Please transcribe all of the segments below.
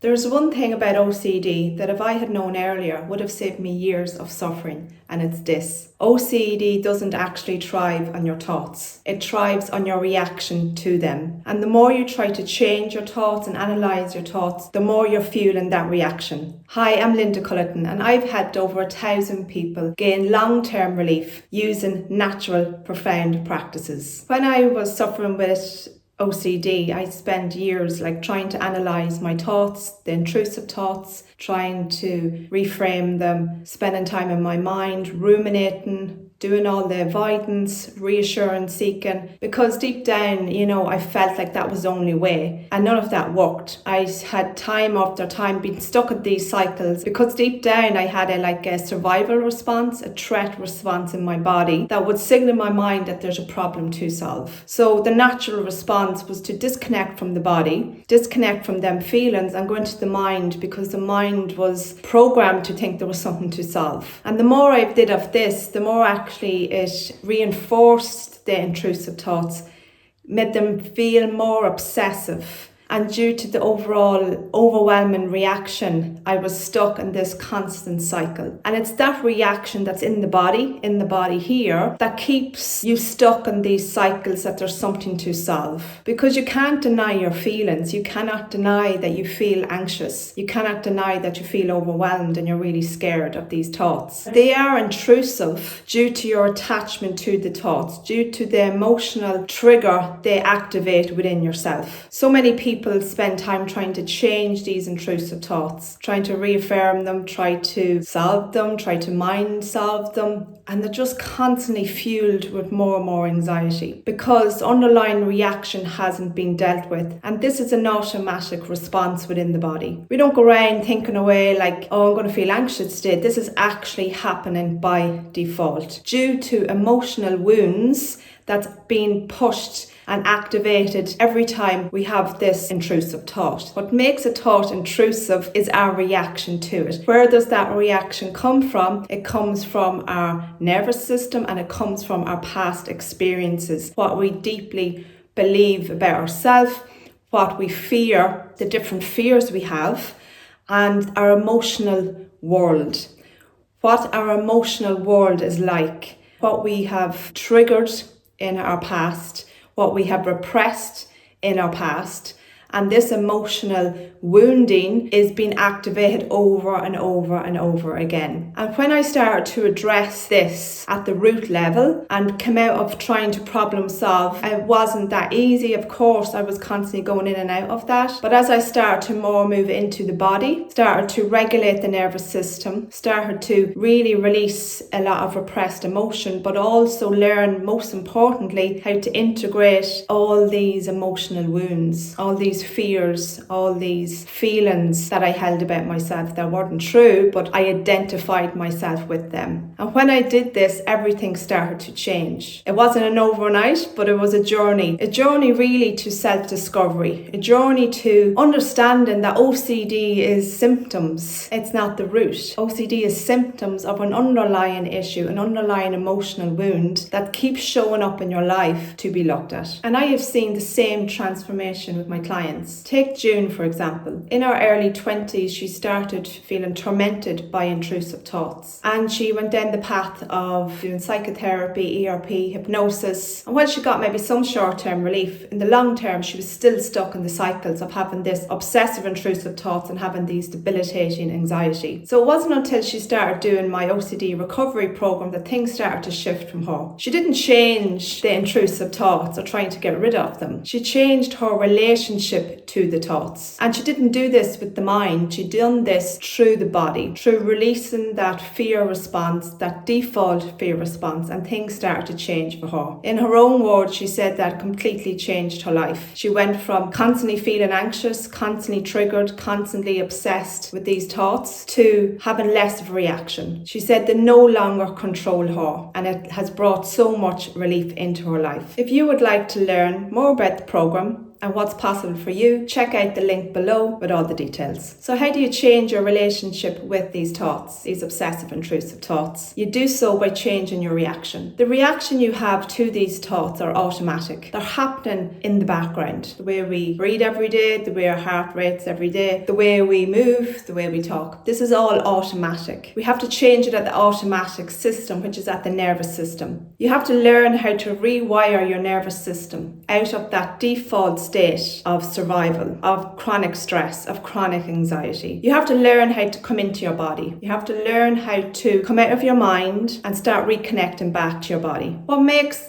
There's one thing about OCD that if I had known earlier would have saved me years of suffering, and it's this. OCD doesn't actually thrive on your thoughts. It thrives on your reaction to them. And the more you try to change your thoughts and analyse your thoughts, the more you're fueling that reaction. Hi, I'm Linda Culleton, and I've helped over 1,000 people gain long-term relief using natural, profound practices. When I was suffering with OCD, I spent years trying to analyse my thoughts, the intrusive thoughts, trying to reframe them, spending time in my mind, ruminating, doing all the avoidance, reassurance seeking, because deep down, I felt like that was the only way, and none of that worked. I had time after time been stuck in these cycles because deep down I had a survival response, a threat response in my body that would signal my mind that there's a problem to solve. So the natural response was to disconnect from the body, disconnect from them feelings, and go into the mind, because the mind was programmed to think there was something to solve. And the more I did of this, the more actually it reinforced the intrusive thoughts, made them feel more obsessive. And due to the overall overwhelming reaction, I was stuck in this constant cycle. And it's that reaction that's in the body here, that keeps you stuck in these cycles that there's something to solve. Because you can't deny your feelings. You cannot deny that you feel anxious. You cannot deny that you feel overwhelmed and you're really scared of these thoughts. They are intrusive due to your attachment to the thoughts, due to the emotional trigger they activate within yourself. So many people spend time trying to change these intrusive thoughts, trying to reaffirm them, try to solve them, try to mind solve them, and they're just constantly fueled with more and more anxiety because underlying reaction hasn't been dealt with. And this is an automatic response within the body. We don't go around thinking away like, oh, I'm going to feel anxious today. This is actually happening by default due to emotional wounds that's being pushed and activated every time we have this intrusive thought. What makes a thought intrusive is our reaction to it. Where does that reaction come from? It comes from our nervous system, and it comes from our past experiences, what we deeply believe about ourselves, what we fear, the different fears we have, and our emotional world. What our emotional world is like, what we have triggered in our past, what we have repressed in our past, and this emotional wounding is being activated over and over and over again. And when I started to address this at the root level and come out of trying to problem solve, it wasn't that easy. Of course, I was constantly going in and out of that. But as I started to more move into the body, started to regulate the nervous system, started to really release a lot of repressed emotion, but also learn, most importantly, how to integrate all these emotional wounds, all these fears, all these feelings that I held about myself that weren't true, but I identified myself with them. And when I did this, everything started to change. It wasn't an overnight, but it was a journey really to self-discovery, a journey to understanding that OCD is symptoms. It's not the root. OCD is symptoms of an underlying issue, an underlying emotional wound that keeps showing up in your life to be looked at. And I have seen the same transformation with my clients. Take June, for example. In her early 20s, she started feeling tormented by intrusive thoughts. And she went down the path of doing psychotherapy, ERP, hypnosis. And while she got maybe some short-term relief, in the long term, she was still stuck in the cycles of having this obsessive intrusive thoughts and having these debilitating anxiety. So it wasn't until she started doing my OCD recovery program that things started to shift from her. She didn't change the intrusive thoughts or trying to get rid of them. She changed her relationship to the thoughts. And she didn't do this with the mind. She done this through the body, through releasing that fear response, that default fear response, and things started to change for her. In her own words, she said that completely changed her life. She went from constantly feeling anxious, constantly triggered, constantly obsessed with these thoughts, to having less of a reaction. She said they no longer control her, and it has brought so much relief into her life. If you would like to learn more about the program, and what's possible for you, check out the link below with all the details. So how do you change your relationship with these thoughts, these obsessive intrusive thoughts? You do so by changing your reaction. The reaction you have to these thoughts are automatic. They're happening in the background. The way we breathe every day, the way our heart rates every day, the way we move, the way we talk. This is all automatic. We have to change it at the automatic system, which is at the nervous system. You have to learn how to rewire your nervous system out of that default state of survival, of chronic stress, of chronic anxiety. You have to learn how to come into your body. You have to learn how to come out of your mind and start reconnecting back to your body. What makes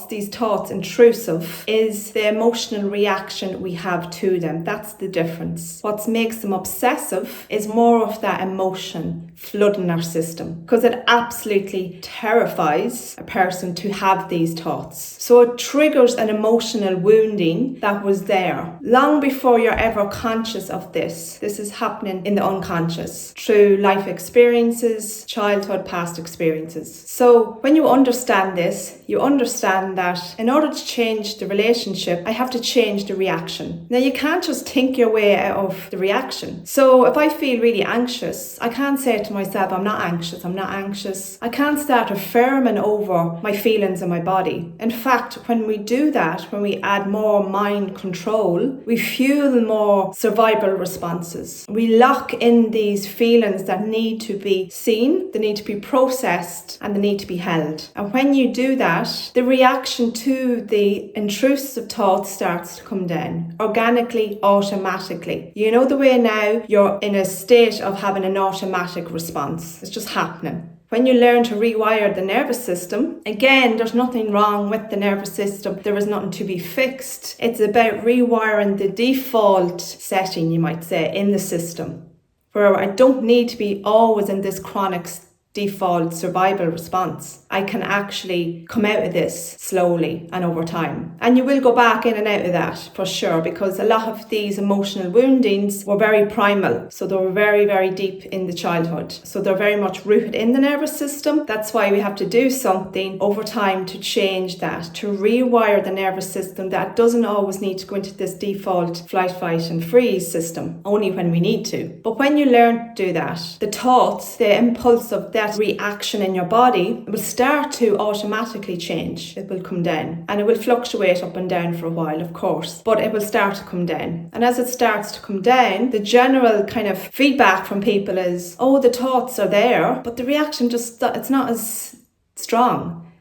these thoughts intrusive is the emotional reaction we have to them. That's the difference. What makes them obsessive is more of that emotion flooding our system, because it absolutely terrifies a person to have these thoughts. So it triggers an emotional wounding that was there long before you're ever conscious of this. This is happening in the unconscious through life experiences, childhood, past experiences. So when you understand this, you understand that in order to change the relationship, I have to change the reaction. Now, you can't just think your way out of the reaction. So if I feel really anxious, I can't say to myself, I'm not anxious, I'm not anxious. I can't start affirming over my feelings in my body. In fact, when we do that, when we add more mind control, we fuel more survival responses. We lock in these feelings that need to be seen, they need to be processed, and they need to be held. And when you do that, the reaction to the intrusive thoughts starts to come down organically, automatically. You know the way now you're in a state of having an automatic response. It's just happening. When you learn to rewire the nervous system, again, there's nothing wrong with the nervous system. There is nothing to be fixed. It's about rewiring the default setting, you might say, in the system, where I don't need to be always in this chronic default survival response. I can actually come out of this slowly and over time. And you will go back in and out of that for sure, because a lot of these emotional woundings were very primal. So they were very, very deep in the childhood. So they're very much rooted in the nervous system. That's why we have to do something over time to change that, to rewire the nervous system that doesn't always need to go into this default flight, fight and freeze system, only when we need to. But when you learn to do that, the thoughts, the impulse of that reaction in your body will start to automatically change. It will come down, and it will fluctuate up and down for a while, of course, but it will start to come down. And as it starts to come down, the general kind of feedback from people is, oh, the thoughts are there, but the reaction it's not as strong.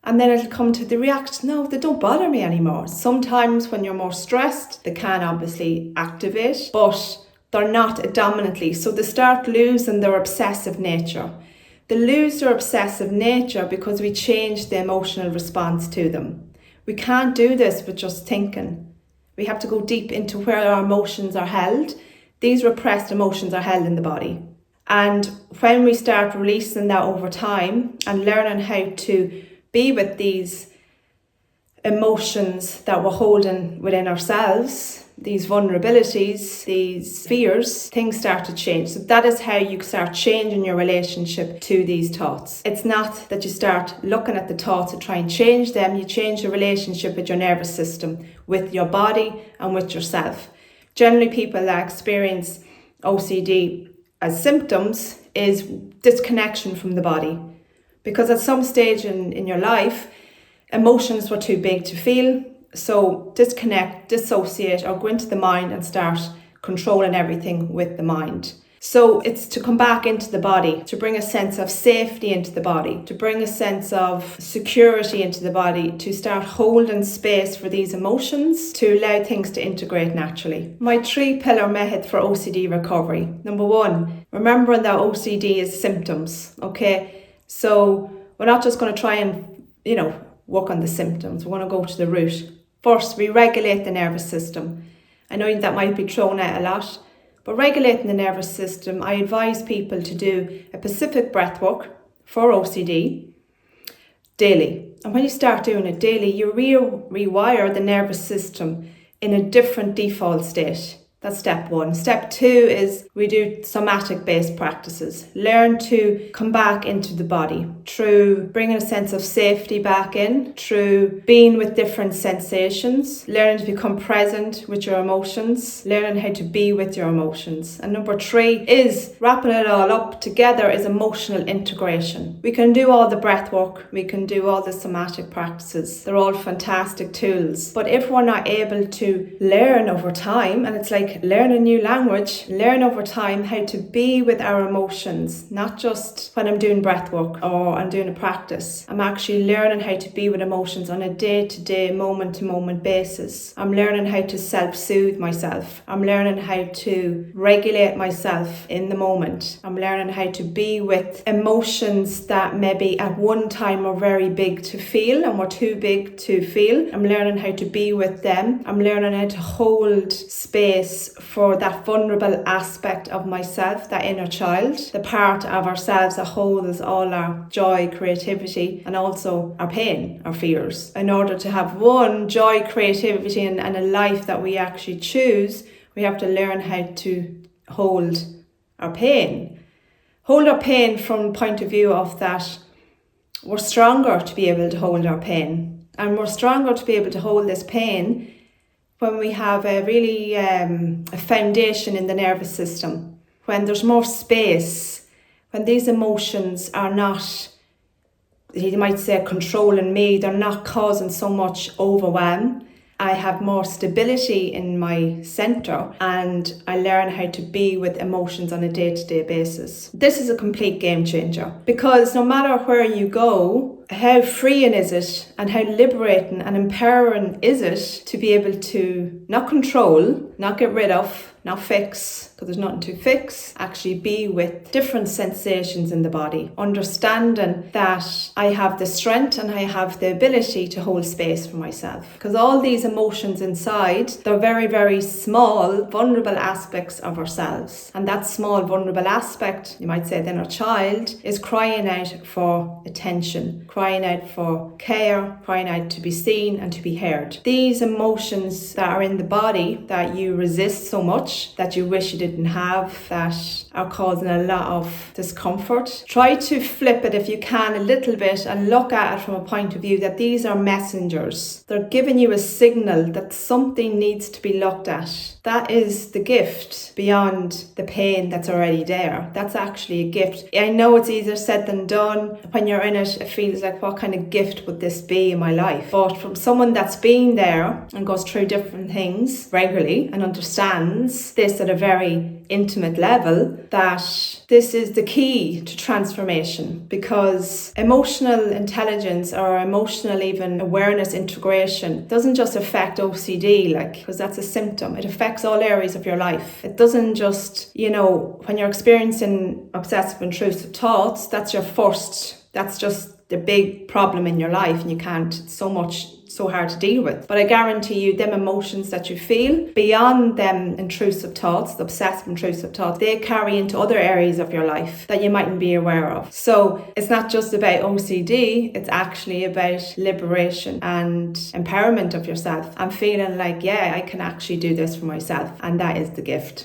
And then it'll come to the reaction, no, they don't bother me anymore. Sometimes when you're more stressed, they can obviously activate, but they're not dominantly. So they start losing their obsessive nature. They lose their obsessive nature because we change the emotional response to them. We can't do this with just thinking. We have to go deep into where our emotions are held. These repressed emotions are held in the body. And when we start releasing that over time and learning how to be with these emotions that we're holding within ourselves, these vulnerabilities, these fears, things start to change. So that is how you start changing your relationship to these thoughts. It's not that you start looking at the thoughts and try and change them. You change your relationship with your nervous system, with your body and with yourself. Generally, people that experience OCD as symptoms is disconnection from the body. Because at some stage in your life, emotions were too big to feel. So disconnect, dissociate, or go into the mind and start controlling everything with the mind. So it's to come back into the body, to bring a sense of safety into the body, to bring a sense of security into the body, to start holding space for these emotions, to allow things to integrate naturally. My 3-pillar method for OCD recovery. Number 1, remembering that OCD is symptoms, okay? So we're not just going to try and, work on the symptoms. We're going to go to the root. First, we regulate the nervous system. I know that might be thrown out a lot, but regulating the nervous system, I advise people to do a specific breath work for OCD daily. And when you start doing it daily, you rewire the nervous system in a different default state. That's step one. Step two is we do somatic-based practices. Learn to come back into the body through bringing a sense of safety back in, through being with different sensations, learning to become present with your emotions, learning how to be with your emotions. And number three is wrapping it all up together is emotional integration. We can do all the breath work, we can do all the somatic practices. They're all fantastic tools. But if we're not able to learn over time, and it's like learn a new language, learn over time how to be with our emotions, not just when I'm doing breath work or I'm doing a practice. I'm actually learning how to be with emotions on a day-to-day, moment-to-moment basis. I'm learning how to self-soothe myself. I'm learning how to regulate myself in the moment. I'm learning how to be with emotions that maybe at one time were very big to feel and were too big to feel. I'm learning how to be with them. I'm learning how to hold space for that vulnerable aspect of myself, that inner child, the part of ourselves that holds all our joy, creativity, and also our pain, our fears. In order to have one, joy, creativity, and a life that we actually choose, we have to learn how to hold our pain. Hold our pain from the point of view of that we're stronger to be able to hold our pain. And we're stronger to be able to hold this pain when we have a really a foundation in the nervous system, when there's more space, when these emotions are not, you might say, controlling me, they're not causing so much overwhelm. I have more stability in my center and I learn how to be with emotions on a day-to-day basis. This is a complete game changer because no matter where you go, how freeing is it and how liberating and empowering is it to be able to not control, not get rid of, not fix, because there's nothing to fix, actually be with different sensations in the body, understanding that I have the strength and I have the ability to hold space for myself. Because all these emotions inside, they're very, very small, vulnerable aspects of ourselves. And that small, vulnerable aspect, you might say the inner child, is crying out for attention, crying out for care, crying out to be seen and to be heard. These emotions that are in the body that you resist so much, that you wish you didn't have, that are causing a lot of discomfort. Try to flip it if you can a little bit and look at it from a point of view that these are messengers. They're giving you a signal that something needs to be looked at. That is the gift beyond the pain that's already there. That's actually a gift. I know it's easier said than done. When you're in it, it feels like, what kind of gift would this be in my life? But from someone that's been there and goes through different things regularly and understands this at a very intimate level, that this is the key to transformation, because emotional intelligence or emotional even awareness integration doesn't just affect OCD, because that's a symptom. It affects all areas of your life. It doesn't just, when you're experiencing obsessive intrusive thoughts, that's just the big problem in your life and you can't, it's so hard to deal with. But I guarantee you, them emotions that you feel beyond them intrusive thoughts, the obsessive intrusive thoughts, they carry into other areas of your life that you mightn't be aware of. So it's not just about OCD, it's actually about liberation and empowerment of yourself and feeling like, yeah, I can actually do this for myself. And that is the gift.